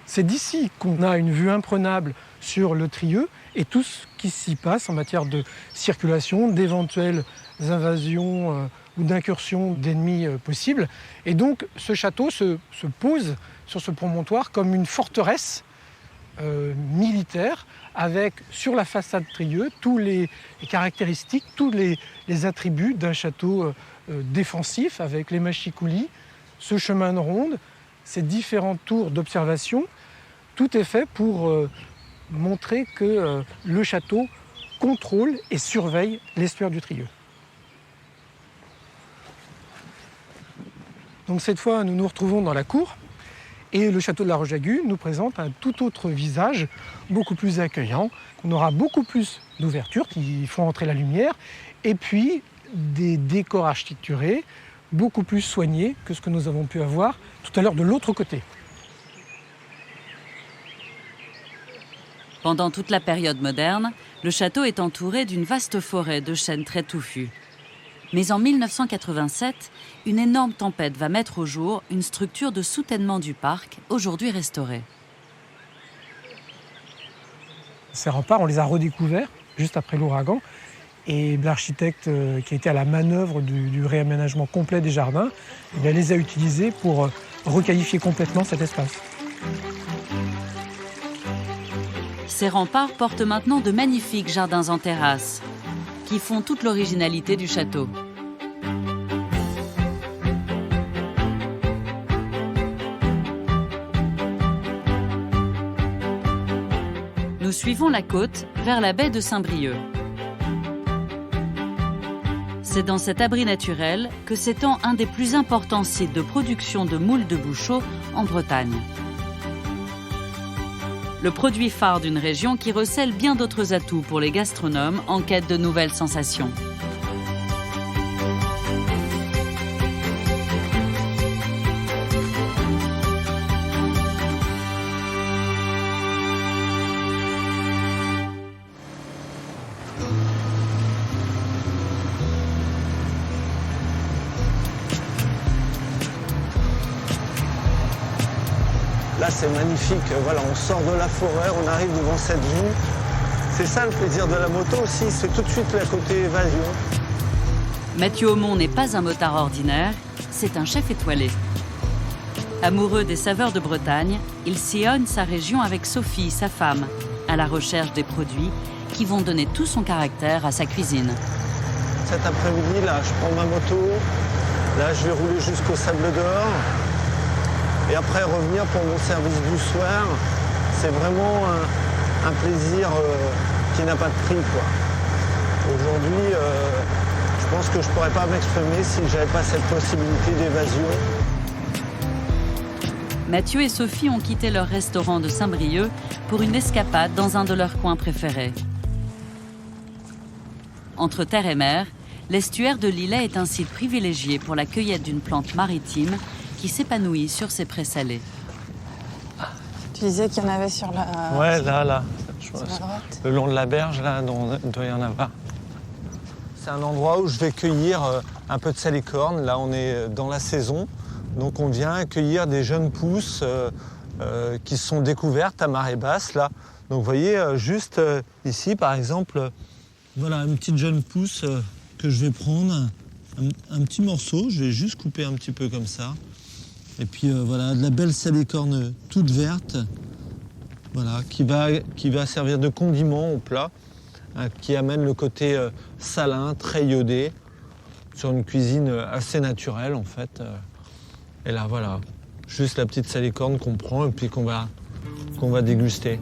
Speaker 12: C'est d'ici qu'on a une vue imprenable sur le Trieux et tout ce qui s'y passe en matière de circulation, d'éventuelles invasions ou d'incursions d'ennemis possibles. Et donc ce château se pose sur ce promontoire comme une forteresse militaire avec sur la façade Trieux tous les caractéristiques, tous les attributs d'un château défensif avec les mâchicoulis, ce chemin de ronde, ces différentes tours d'observation. Tout est fait pour montrer que le château contrôle et surveille l'estuaire du Trieux. Donc cette fois, nous nous retrouvons dans la cour et le château de la Roche-d'Agu nous présente un tout autre visage, beaucoup plus accueillant. On aura beaucoup plus d'ouvertures qui font entrer la lumière et puis des décors architecturés beaucoup plus soignés que ce que nous avons pu avoir tout à l'heure de l'autre côté.
Speaker 1: Pendant toute la période moderne, le château est entouré d'une vaste forêt de chênes très touffus. Mais en 1987, une énorme tempête va mettre au jour une structure de soutènement du parc, aujourd'hui restaurée.
Speaker 12: Ces remparts, on les a redécouverts juste après l'ouragan. Et l'architecte qui a été à la manœuvre du réaménagement complet des jardins, il les a utilisés pour requalifier complètement cet espace.
Speaker 1: Ces remparts portent maintenant de magnifiques jardins en terrasse, qui font toute l'originalité du château. Nous suivons la côte vers la baie de Saint-Brieuc. C'est dans cet abri naturel que s'étend un des plus importants sites de production de moules de Bouchot en Bretagne. Le produit phare d'une région qui recèle bien d'autres atouts pour les gastronomes en quête de nouvelles sensations.
Speaker 3: Là, c'est magnifique. Voilà, on sort de la forêt, on arrive devant cette vue. C'est ça le plaisir de la moto aussi, c'est tout de suite le côté évasion.
Speaker 1: Mathieu Aumont n'est pas un motard ordinaire, c'est un chef étoilé. Amoureux des saveurs de Bretagne, il sillonne sa région avec Sophie, sa femme, à la recherche des produits qui vont donner tout son caractère à sa cuisine.
Speaker 3: Cet après-midi, là, je prends ma moto. Là, je vais rouler jusqu'au Sable d'Or. Et après, revenir pour mon service du soir. C'est vraiment un plaisir qui n'a pas de prix, quoi. Aujourd'hui, je pense que je ne pourrais pas m'exprimer si je n'avais pas cette possibilité d'évasion.
Speaker 1: Mathieu et Sophie ont quitté leur restaurant de Saint-Brieuc pour une escapade dans un de leurs coins préférés. Entre terre et mer, l'estuaire de l'Islet est un site privilégié pour la cueillette d'une plante maritime qui s'épanouit sur ses prés salés.
Speaker 13: Tu disais qu'il y en avait sur la...
Speaker 3: Ouais, là.
Speaker 13: Sur la droite.
Speaker 3: Le long de la berge, là, il doit y en avoir. C'est un endroit où je vais cueillir un peu de salicorne. Là, on est dans la saison. Donc, on vient cueillir des jeunes pousses qui sont découvertes à marée basse, là. Donc, vous voyez, juste ici, par exemple, voilà, une petite jeune pousse que je vais prendre. Un petit morceau, je vais juste couper un petit peu comme ça. Et puis voilà, de la belle salicorne toute verte, voilà, qui va servir de condiment au plat, qui amène le côté salin, très iodé, sur une cuisine assez naturelle en fait. Et là voilà, juste la petite salicorne qu'on prend et puis qu'on va déguster.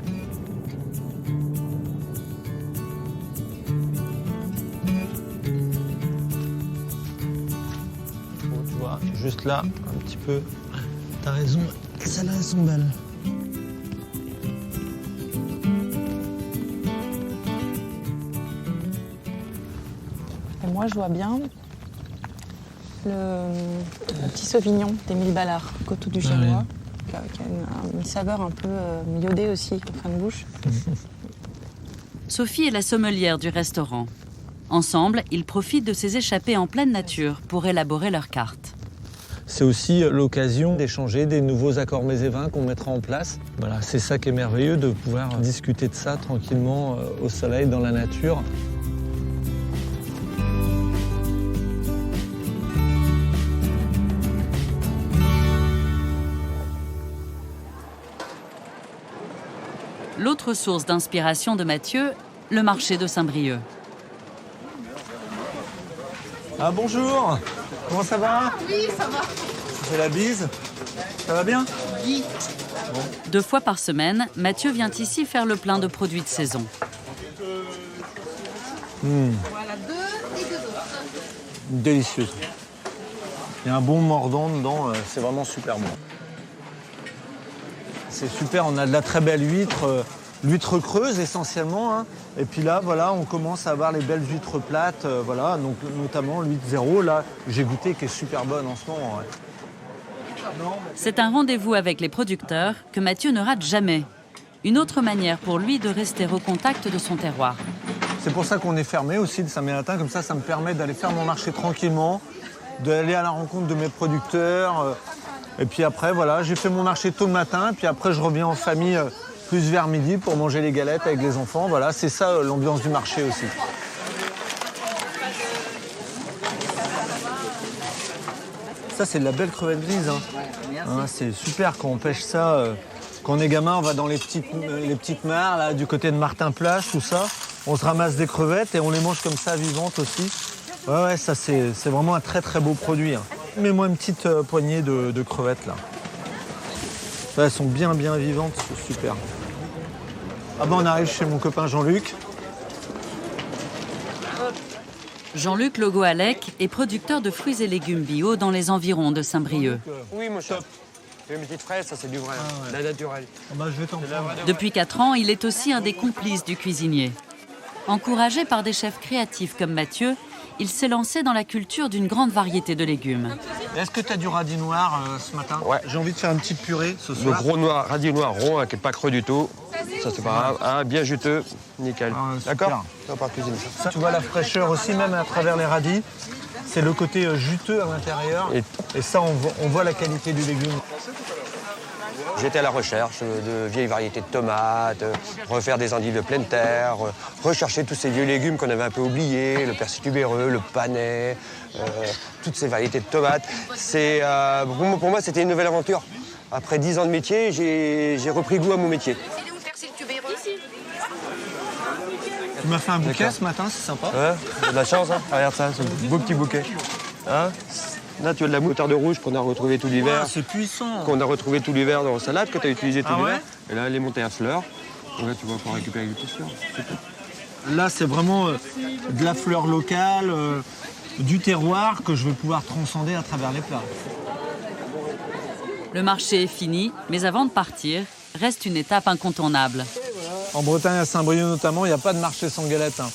Speaker 3: Bon, tu vois, juste là, un petit peu. T'as raison, celles-là, elles sont belles.
Speaker 13: Et moi, je vois bien le petit Sauvignon d'Émile Ballard, Coteau du Génois, qui a une saveur un peu iodée aussi, en fin de bouche.
Speaker 1: Sophie est la sommelière du restaurant. Ensemble, ils profitent de ces échappées en pleine nature pour élaborer leur carte.
Speaker 3: c'est aussi l'occasion d'échanger des nouveaux accords mets et vins qu'on mettra en place. Voilà, c'est ça qui est merveilleux, de pouvoir discuter de ça tranquillement au soleil, dans la nature.
Speaker 1: L'autre source d'inspiration de Mathieu, le marché de Saint-Brieuc.
Speaker 3: Ah bonjour, comment ça va?
Speaker 14: Oui, ça va.
Speaker 3: C'est la bise. Ça va bien?
Speaker 14: Oui.
Speaker 3: Bon.
Speaker 1: 2 fois par semaine, Mathieu vient ici faire le plein de produits de saison.
Speaker 14: Voilà, 2 et 2 autres.
Speaker 3: Délicieuse. Il y a un bon mordant dedans, c'est vraiment super bon. C'est super, on a de la très belle huître, l'huître creuse essentiellement. Hein. Et puis là, voilà, on commence à avoir les belles huîtres plates, voilà, donc notamment l'huître zéro, là, j'ai goûté, qui est super bonne en ce moment. Ouais.
Speaker 1: C'est un rendez-vous avec les producteurs que Mathieu ne rate jamais. Une autre manière pour lui de rester au contact de son terroir.
Speaker 3: C'est pour ça qu'on est fermé aussi le samedi matin, comme ça me permet d'aller faire mon marché tranquillement, d'aller à la rencontre de mes producteurs. Et puis après, voilà, j'ai fait mon marché tôt le matin, puis après je reviens en famille plus vers midi pour manger les galettes avec les enfants. Voilà, c'est ça l'ambiance du marché aussi. Ça, c'est de la belle crevette grise. Hein, c'est super quand on pêche ça. Quand on est gamin, on va dans les petites mares, là, du côté de Martin-Plage, tout ça. On se ramasse des crevettes et on les mange comme ça, vivantes aussi. Ouais, ça, c'est vraiment un très très beau produit. Hein. Mets-moi une petite poignée de crevettes, là. Ça, elles sont bien vivantes, c'est super. Ah ben, on arrive chez mon copain Jean-Luc.
Speaker 1: Jean-Luc Logo-Alec est producteur de fruits et légumes bio dans les environs de Saint-Brieuc.
Speaker 8: Oui, mon chef. Une petite fraise, ça c'est du vrai, la naturelle.
Speaker 3: Ah bah, je vais t'en prendre.
Speaker 1: Depuis 4 ans, il est aussi un des complices du cuisinier. Encouragé par des chefs créatifs comme Mathieu, il s'est lancé dans la culture d'une grande variété de légumes.
Speaker 3: Est-ce que tu as du radis noir ce matin?
Speaker 15: Ouais.
Speaker 3: J'ai envie de faire une petite purée ce soir.
Speaker 15: Le gros noir, radis noir rond, qui n'est pas creux du tout. Ça, c'est pas grave. Ah, bien juteux, nickel. D'accord? On va pas cuisiner ça.
Speaker 3: Tu vois la fraîcheur aussi, même à travers les radis. C'est le côté juteux à l'intérieur. Et ça, on voit la qualité du légume.
Speaker 15: J'étais à la recherche de vieilles variétés de tomates, refaire des endives de pleine terre, rechercher tous ces vieux légumes qu'on avait un peu oubliés, le persil tubéreux, le panais, toutes ces variétés de tomates. Pour moi, c'était une nouvelle aventure. Après 10 ans de métier, j'ai repris goût à mon métier.
Speaker 14: Il est où le persil tubéreux? Ici.
Speaker 3: Tu m'as fait un bouquet ce matin, c'est sympa.
Speaker 15: Ouais, j'ai de la chance, hein. Regarde ça, ce beau petit bouquet. Hein? Là, tu as de la moutarde rouge qu'on a retrouvé tout l'hiver.
Speaker 3: C'est puissant.
Speaker 15: Qu'on a retrouvé tout l'hiver dans la salade que tu as utilisé tout l'hiver.
Speaker 3: Ouais.
Speaker 15: Et là, elle est montée à fleurs. Donc là, tu vas pouvoir récupérer les petites fleurs.
Speaker 3: Là, c'est vraiment de la fleur locale, du terroir que je vais pouvoir transcender à travers les plats.
Speaker 1: Le marché est fini, mais avant de partir, reste une étape incontournable.
Speaker 3: En Bretagne, à Saint-Brieuc notamment, il n'y a pas de marché sans galette. Hein.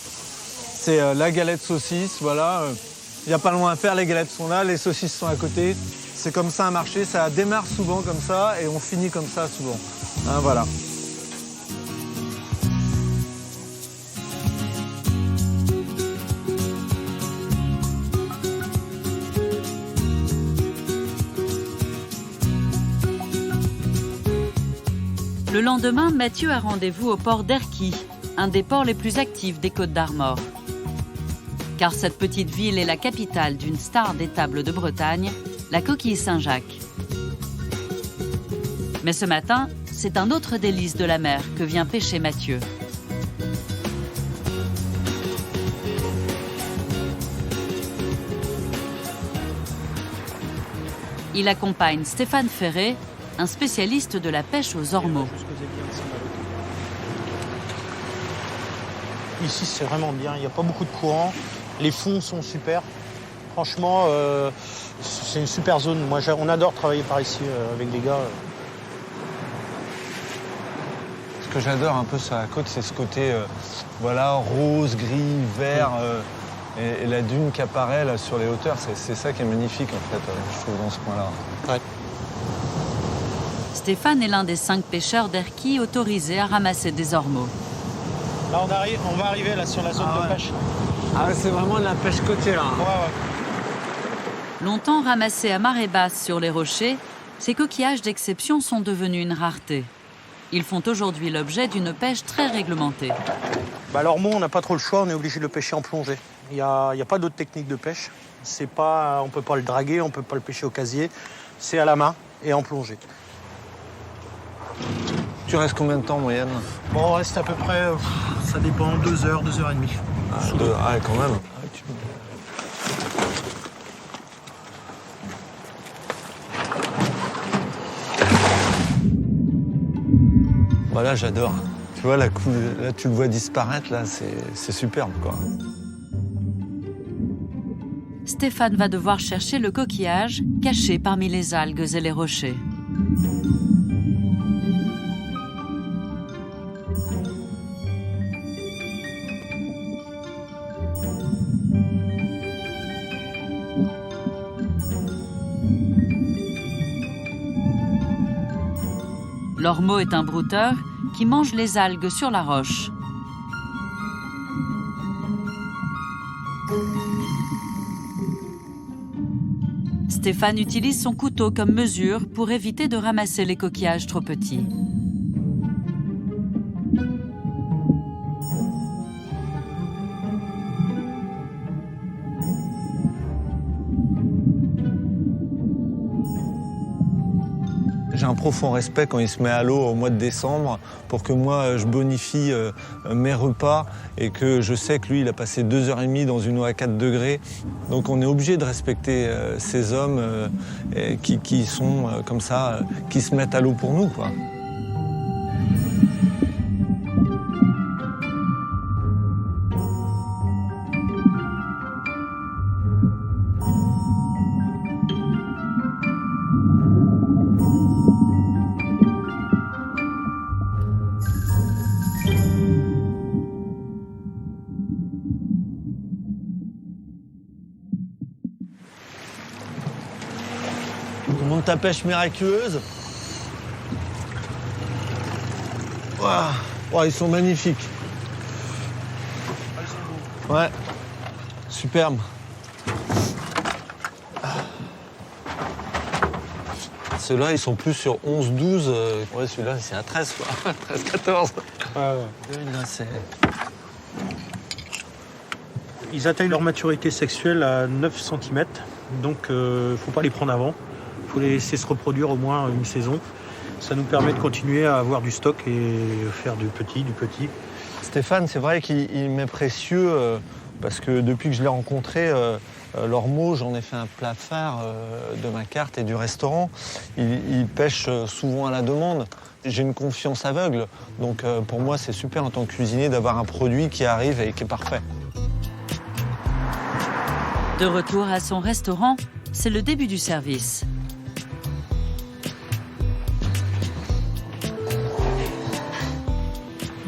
Speaker 3: C'est la galette saucisse, voilà. Il n'y a pas loin à faire, les galettes sont là, les saucisses sont à côté. C'est comme ça un marché, ça démarre souvent comme ça et on finit comme ça souvent. Hein, voilà.
Speaker 1: Le lendemain, Mathieu a rendez-vous au port d'Erquy, un des ports les plus actifs des Côtes-d'Armor. Car cette petite ville est la capitale d'une star des tables de Bretagne, la coquille Saint-Jacques. Mais ce matin, c'est un autre délice de la mer que vient pêcher Mathieu. Il accompagne Stéphane Ferré, un spécialiste de la pêche aux ormeaux.
Speaker 2: Ici, c'est vraiment bien, il n'y a pas beaucoup de courant. Les fonds sont super. Franchement, c'est une super zone. Moi, on adore travailler par ici avec les gars.
Speaker 3: Ce que j'adore un peu sur la côte, c'est ce côté voilà, rose, gris, vert. Et la dune qui apparaît là, sur les hauteurs, c'est ça qui est magnifique, en fait, je trouve, dans ce coin-là.
Speaker 2: Ouais.
Speaker 1: Stéphane est l'un des 5 pêcheurs d'Erquy autorisés à ramasser des ormeaux.
Speaker 2: Là, on va arriver là, sur la zone de pêche.
Speaker 3: Ah, c'est vraiment de la pêche côtière.
Speaker 2: Ouais.
Speaker 1: Longtemps ramassés à marée basse sur les rochers, ces coquillages d'exception sont devenus une rareté. Ils font aujourd'hui l'objet d'une pêche très réglementée.
Speaker 2: Alors on n'a pas trop le choix, on est obligé de le pêcher en plongée. Il n'y a pas d'autre technique de pêche. On ne peut pas le draguer, on ne peut pas le pêcher au casier. C'est à la main et en plongée.
Speaker 3: Tu restes combien de temps en moyenne?
Speaker 2: Bon, on reste à peu près, ça dépend, 2 heures, 2 heures et demie.
Speaker 3: Quand même. Voilà, j'adore. Tu vois, là, tu le vois disparaître, là, c'est superbe, quoi.
Speaker 1: Stéphane va devoir chercher le coquillage caché parmi les algues et les rochers. L'ormeau est un brouteur qui mange les algues sur la roche. Stéphane utilise son couteau comme mesure pour éviter de ramasser les coquillages trop petits.
Speaker 3: J'ai un profond respect quand il se met à l'eau au mois de décembre pour que moi je bonifie mes repas et que je sais que lui il a passé 2h30 dans une eau à 4 degrés. Donc on est obligé de respecter ces hommes qui sont comme ça, qui se mettent à l'eau pour nous, quoi. Comment ta pêche miraculeuse? Wow, ils sont magnifiques. Ouais, superbe. Ceux-là, ils sont plus sur 11, 12. Ouais, celui-là, c'est à 13, quoi. 13, 14.
Speaker 2: Là, ils atteignent leur maturité sexuelle à 9 cm, donc il ne faut pas les prendre avant. Il faut les laisser se reproduire au moins une saison. Ça nous permet de continuer à avoir du stock et faire du petit.
Speaker 3: Stéphane, c'est vrai qu'il m'est précieux parce que depuis que je l'ai rencontré, l'ormeau, j'en ai fait un plat phare de ma carte et du restaurant. Il pêche souvent à la demande. J'ai une confiance aveugle, donc pour moi c'est super en tant que cuisinier d'avoir un produit qui arrive et qui est parfait.
Speaker 1: De retour à son restaurant, c'est le début du service.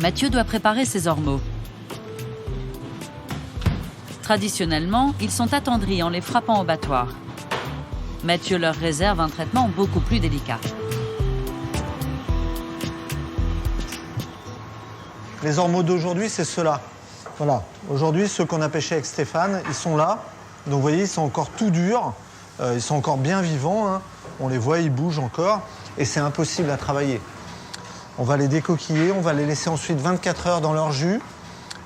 Speaker 1: Mathieu doit préparer ses ormeaux. Traditionnellement, ils sont attendris en les frappant au battoir. Mathieu leur réserve un traitement beaucoup plus délicat.
Speaker 3: Les ormeaux d'aujourd'hui, c'est ceux-là. Voilà. Aujourd'hui, ceux qu'on a pêchés avec Stéphane, ils sont là. Donc vous voyez, ils sont encore tout durs. Ils sont encore bien vivants, hein. On les voit, ils bougent encore. Et c'est impossible à travailler. On va les décoquiller, on va les laisser ensuite 24 heures dans leur jus.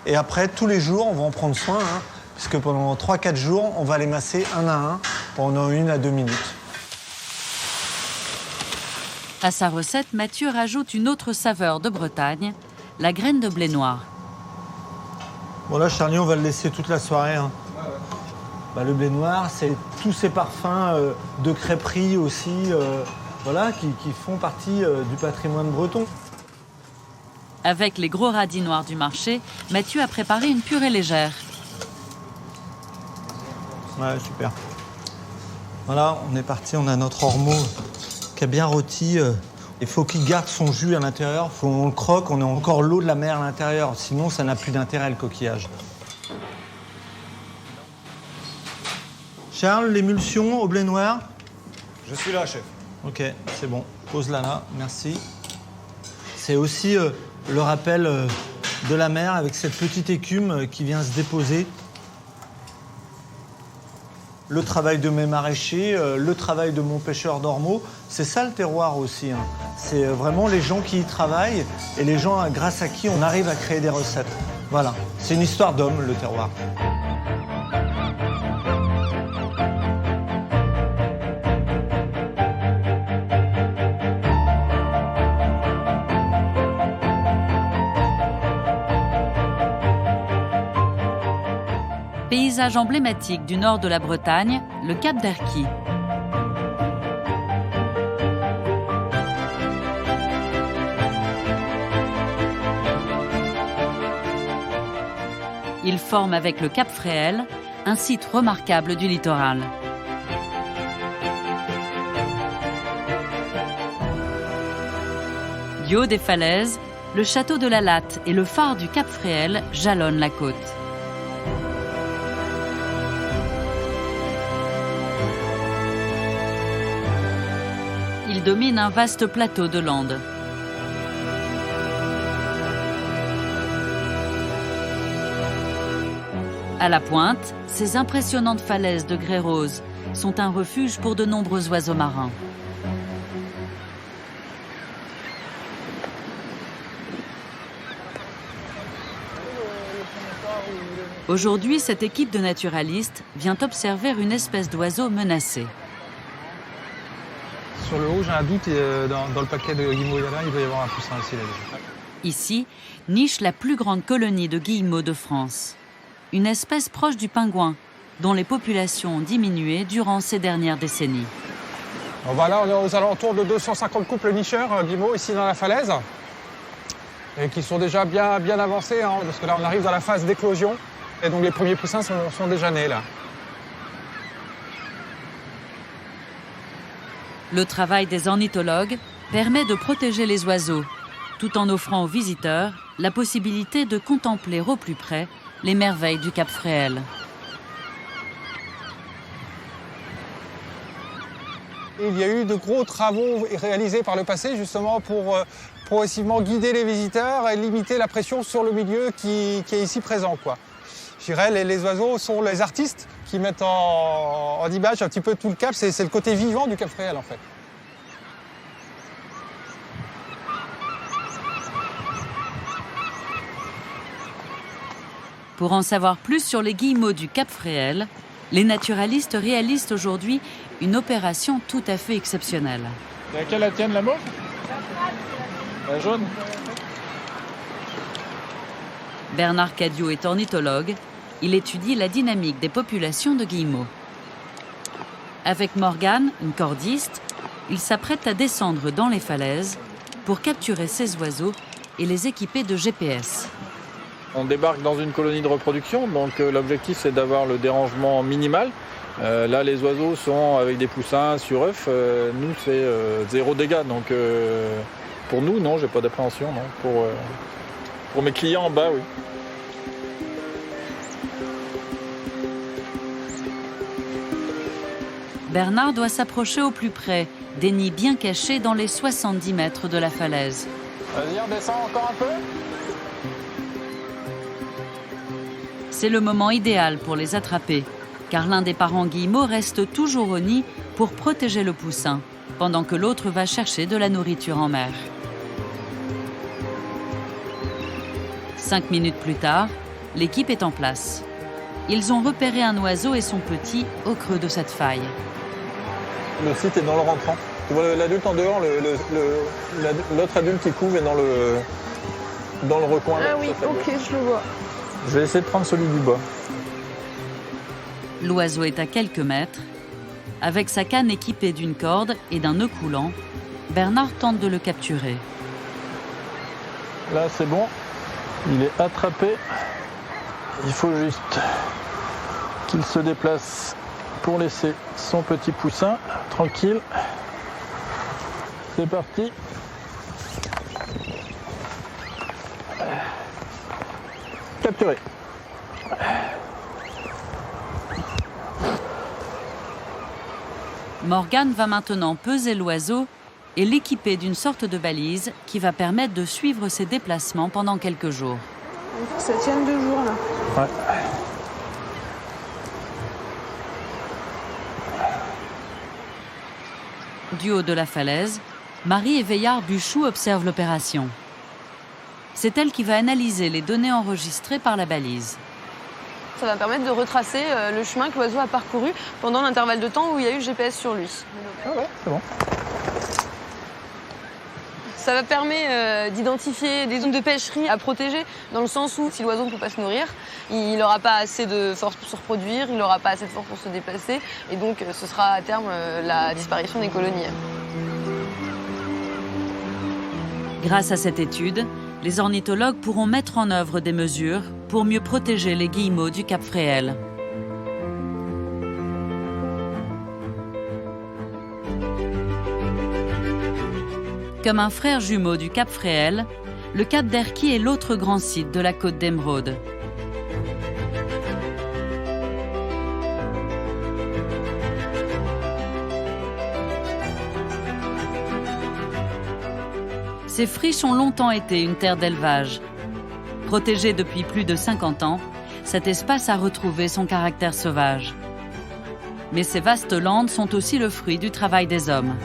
Speaker 3: Et après, tous les jours, on va en prendre soin, hein, puisque pendant 3-4 jours, on va les masser un à un pendant 1 à 2 minutes.
Speaker 1: À sa recette, Mathieu rajoute une autre saveur de Bretagne, la graine de blé noir.
Speaker 3: Bon là, Charlie, on va le laisser toute la soirée, hein. Le blé noir, c'est tous ces parfums de crêperie aussi, voilà, qui font partie du patrimoine breton.
Speaker 1: Avec les gros radis noirs du marché, Mathieu a préparé une purée légère.
Speaker 3: Ouais, super. Voilà, on est parti, on a notre ormeau qui a bien rôti. Il faut qu'il garde son jus à l'intérieur, on le croque, on a encore l'eau de la mer à l'intérieur, sinon ça n'a plus d'intérêt le coquillage. Charles, l'émulsion au blé noir?
Speaker 8: Je suis là, chef.
Speaker 3: Ok, c'est bon. Pose-la là, merci. C'est aussi le rappel de la mer avec cette petite écume qui vient se déposer.
Speaker 2: le travail de mes maraîchers, le travail de mon pêcheur d'ormeaux. C'est ça le terroir aussi, hein. C'est vraiment les gens qui y travaillent et les gens grâce à qui on arrive à créer des recettes. Voilà, c'est une histoire d'homme, le terroir.
Speaker 1: Paysage emblématique du nord de la Bretagne, le Cap d'Erquy. Il forme avec le Cap Fréhel un site remarquable du littoral. Du haut des falaises, le château de la Latte et le phare du Cap Fréhel jalonnent la côte. Il domine un vaste plateau de landes. À la pointe, ces impressionnantes falaises de grès rose sont un refuge pour de nombreux oiseaux marins. Aujourd'hui, cette équipe de naturalistes vient observer une espèce d'oiseau menacé.
Speaker 12: Sur le haut, j'ai un doute, dans le paquet de guillemots, il va y avoir un poussin aussi là déjà.
Speaker 1: Ici, niche la plus grande colonie de guillemots de France. Une espèce proche du pingouin, dont les populations ont diminué durant ces dernières décennies.
Speaker 8: Voilà, on est aux alentours de 250 couples nicheurs guillemots ici dans la falaise, et qui sont déjà bien avancés, hein, parce que là on arrive dans la phase d'éclosion, et donc les premiers poussins sont déjà nés là.
Speaker 1: Le travail des ornithologues permet de protéger les oiseaux, tout en offrant aux visiteurs la possibilité de contempler au plus près les merveilles du Cap Fréhel.
Speaker 8: Il y a eu de gros travaux réalisés par le passé justement pour progressivement guider les visiteurs et limiter la pression sur le milieu qui est ici présent, quoi. Je dirais les oiseaux sont les artistes qui mettent en image un petit peu tout le Cap, c'est le côté vivant du Cap Fréhel en fait.
Speaker 1: Pour en savoir plus sur les guillemots du Cap Fréhel, les naturalistes réalisent aujourd'hui une opération tout à fait exceptionnelle.
Speaker 16: C'est laquelle la tienne, la mauve? La jaune?
Speaker 1: Bernard Cadiot est ornithologue. Il étudie la dynamique des populations de guillemots. Avec Morgane, une cordiste, il s'apprête à descendre dans les falaises pour capturer ces oiseaux et les équiper de GPS.
Speaker 16: On débarque dans une colonie de reproduction, donc l'objectif c'est d'avoir le dérangement minimal. Là les oiseaux sont avec des poussins sur œufs, nous c'est 0 dégâts, donc pour nous non, j'ai pas d'appréhension, non. Pour mes clients en bas, oui.
Speaker 1: Bernard doit s'approcher au plus près, des nids bien cachés dans les 70 mètres de la falaise.
Speaker 16: Vas-y, on descend encore un peu.
Speaker 1: C'est le moment idéal pour les attraper, car l'un des parents guillemots reste toujours au nid pour protéger le poussin, pendant que l'autre va chercher de la nourriture en mer. 5 minutes plus tard, l'équipe est en place. Ils ont repéré un oiseau et son petit au creux de cette faille.
Speaker 16: Le site est dans le rentrant. Tu vois l'adulte en dehors, l'autre adulte qui couve est dans le recoin.
Speaker 9: Ah oui, ok, je le vois.
Speaker 16: Je vais essayer de prendre celui du bas.
Speaker 1: L'oiseau est à quelques mètres. Avec sa canne équipée d'une corde et d'un nœud coulant, Bernard tente de le capturer.
Speaker 16: Là, c'est bon. Il est attrapé. Il faut juste qu'il se déplace pour laisser son petit poussin tranquille. C'est parti. Capturé.
Speaker 1: Morgane va maintenant peser l'oiseau et l'équiper d'une sorte de balise qui va permettre de suivre ses déplacements pendant quelques jours.
Speaker 9: Ça tient 2 jours là.
Speaker 16: Ouais.
Speaker 1: du haut de la falaise, Marie Éveillard-Buchou observe l'opération. C'est elle qui va analyser les données enregistrées par la balise.
Speaker 17: Ça va permettre de retracer le chemin que l'oiseau a parcouru pendant l'intervalle de temps où il y a eu le GPS sur lui.
Speaker 12: Ah ouais, c'est bon.
Speaker 17: Ça va permettre d'identifier des zones de pêcherie à protéger, dans le sens où si l'oiseau ne peut pas se nourrir, il n'aura pas assez de force pour se reproduire, il n'aura pas assez de force pour se déplacer, et donc ce sera à terme la disparition des colonies.
Speaker 1: Grâce à cette étude, les ornithologues pourront mettre en œuvre des mesures pour mieux protéger les guillemots du Cap Fréhel. Comme un frère jumeau du Cap Fréhel, le Cap d'Erquy est l'autre grand site de la côte d'Émeraude. Ces friches ont longtemps été une terre d'élevage. Protégée depuis plus de 50 ans, cet espace a retrouvé son caractère sauvage. Mais ces vastes landes sont aussi le fruit du travail des hommes.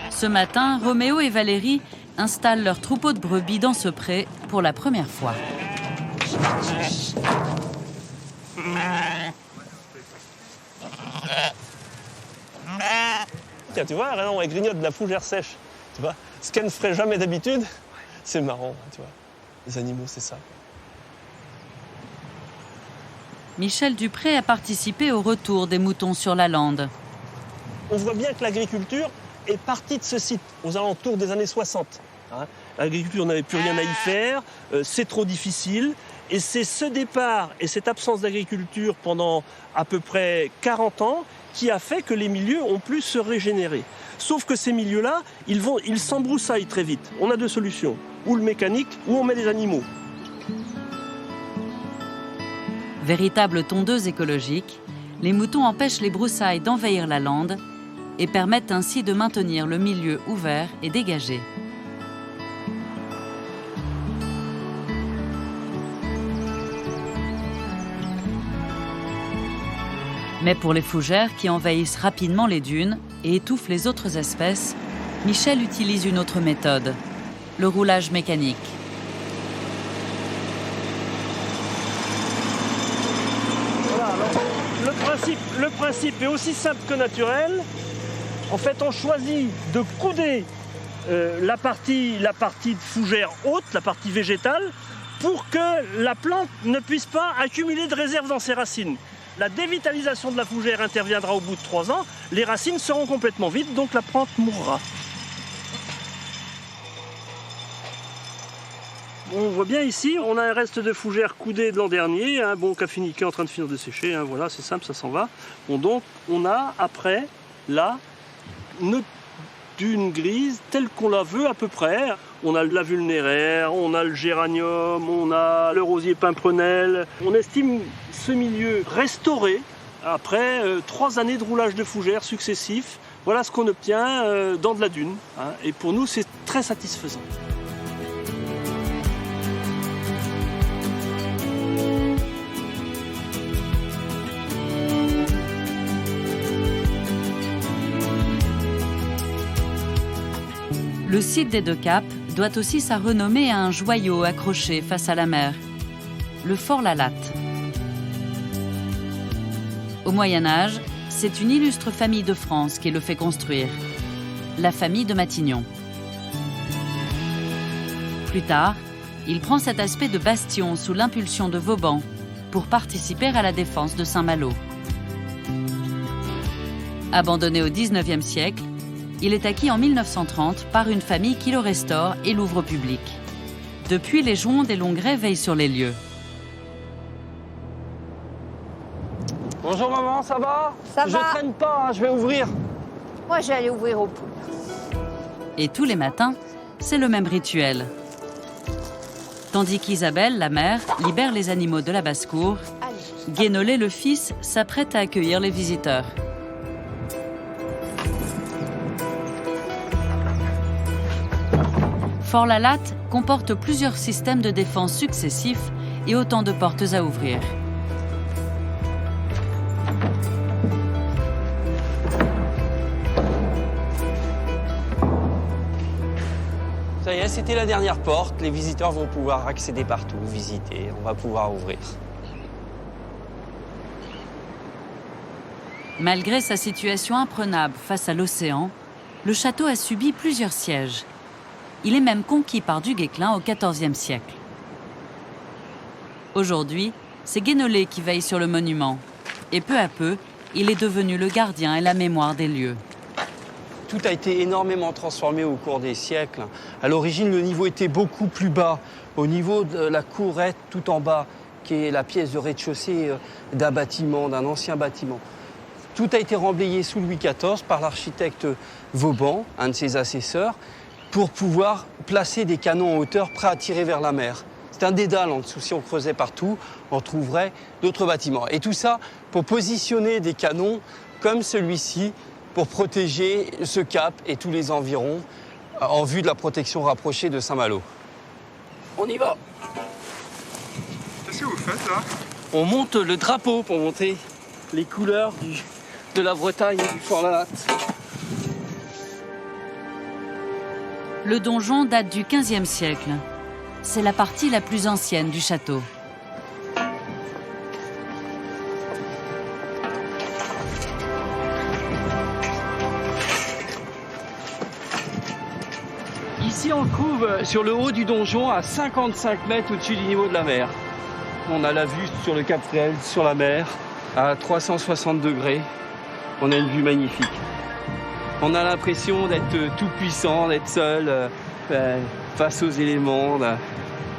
Speaker 1: Ce matin, Roméo et Valérie installent leur troupeau de brebis dans ce pré pour la première fois.
Speaker 18: Tiens, tu vois, regarde, elle grignote de la fougère sèche. Tu vois, ce qu'elle ne ferait jamais d'habitude, c'est marrant, tu vois. Les animaux, c'est ça.
Speaker 1: Michel Dupré a participé au retour des moutons sur la lande.
Speaker 18: On voit bien que l'agriculture est partie de ce site aux alentours des années 60. Hein. L'agriculture, on n'avait plus rien à y faire, c'est trop difficile. Et c'est ce départ et cette absence d'agriculture pendant à peu près 40 ans qui a fait que les milieux ont pu se régénérer. Sauf que ces milieux-là, ils s'embroussaillent très vite. On a deux solutions, ou le mécanique, ou on met des animaux.
Speaker 1: Véritables tondeuses écologiques, les moutons empêchent les broussailles d'envahir la lande et permettent ainsi de maintenir le milieu ouvert et dégagé. Mais pour les fougères qui envahissent rapidement les dunes et étouffent les autres espèces, Michel utilise une autre méthode, le roulage mécanique.
Speaker 18: Voilà, alors, le principe est aussi simple que naturel. En fait, on choisit de couder la partie de fougère haute, la partie végétale, pour que la plante ne puisse pas accumuler de réserves dans ses racines. La dévitalisation de la fougère interviendra au bout de 3 ans, les racines seront complètement vides, donc la plante mourra. On voit bien ici, on a un reste de fougère coudée de l'an dernier, hein, bon, qui est en train de finir de sécher, hein, voilà, c'est simple, ça s'en va. Bon, donc on a après, là, notre dune grise telle qu'on la veut à peu près. On a la vulnéraire, on a le géranium, on a le rosier pimprenelle. On estime ce milieu restauré après 3 années de roulage de fougères successifs. Voilà ce qu'on obtient dans de la dune. Hein, et pour nous, c'est très satisfaisant.
Speaker 1: Le site des Deux Caps doit aussi sa renommée à un joyau accroché face à la mer, le Fort Lalatte. Au Moyen-Âge, c'est une illustre famille de France qui le fait construire, la famille de Matignon. Plus tard, il prend cet aspect de bastion sous l'impulsion de Vauban pour participer à la défense de Saint-Malo. Abandonné au XIXe siècle, il est acquis en 1930 par une famille qui le restaure et l'ouvre au public. Depuis, les Jouons des Longrets veillent sur les lieux.
Speaker 19: Bonjour maman, ça va?
Speaker 14: Ça va.
Speaker 19: Je traîne pas, hein, je vais ouvrir.
Speaker 14: Moi, je vais aller ouvrir aux poules.
Speaker 1: Et tous les matins, c'est le même rituel. Tandis qu'Isabelle, la mère, libère les animaux de la basse-cour, Guénolé, le fils, s'apprête à accueillir les visiteurs. Fort Lalatte comporte plusieurs systèmes de défense successifs et autant de portes à ouvrir.
Speaker 20: Ça y est, c'était la dernière porte. Les visiteurs vont pouvoir accéder partout, visiter, on va pouvoir ouvrir.
Speaker 1: Malgré sa situation imprenable face à l'océan, le château a subi plusieurs sièges. Il est même conquis par Du Guesclin au XIVe siècle. Aujourd'hui, c'est Guénolé qui veille sur le monument. Et peu à peu, il est devenu le gardien et la mémoire des lieux.
Speaker 20: Tout a été énormément transformé au cours des siècles. À l'origine, le niveau était beaucoup plus bas. Au niveau de la courette tout en bas, qui est la pièce de rez-de-chaussée d'un bâtiment, d'un ancien bâtiment. Tout a été remblayé sous Louis XIV par l'architecte Vauban, un de ses assesseurs, pour pouvoir placer des canons en hauteur prêts à tirer vers la mer. C'est un dédale en dessous. Si on creusait partout, on trouverait d'autres bâtiments. Et tout ça pour positionner des canons comme celui-ci, pour protéger ce cap et tous les environs en vue de la protection rapprochée de Saint-Malo. On y va.
Speaker 8: Qu'est-ce que vous faites là?
Speaker 20: On monte le drapeau pour montrer les couleurs de la Bretagne et du Fort-la-Natte.
Speaker 1: Le donjon date du XVe siècle. C'est la partie la plus ancienne du château.
Speaker 20: Ici, on le trouve sur le haut du donjon, à 55 mètres au-dessus du niveau de la mer. On a la vue sur le Cap Fréhel, sur la mer, à 360 degrés. On a une vue magnifique. On a l'impression d'être tout puissant, d'être seul face aux éléments.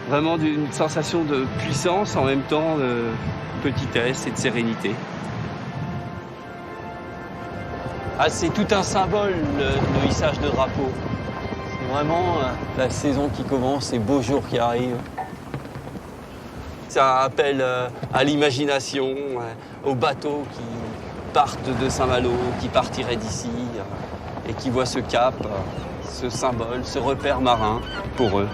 Speaker 20: Vraiment une sensation de puissance, en même temps de petitesse et de sérénité. Ah, c'est tout un symbole, le hissage de drapeau. C'est vraiment la saison qui commence, ces beaux jours qui arrivent. Ça appelle à l'imagination, aux bateaux qui partent de Saint-Malo, qui partiraient d'ici et qui voient ce cap, ce symbole, ce repère marin pour eux.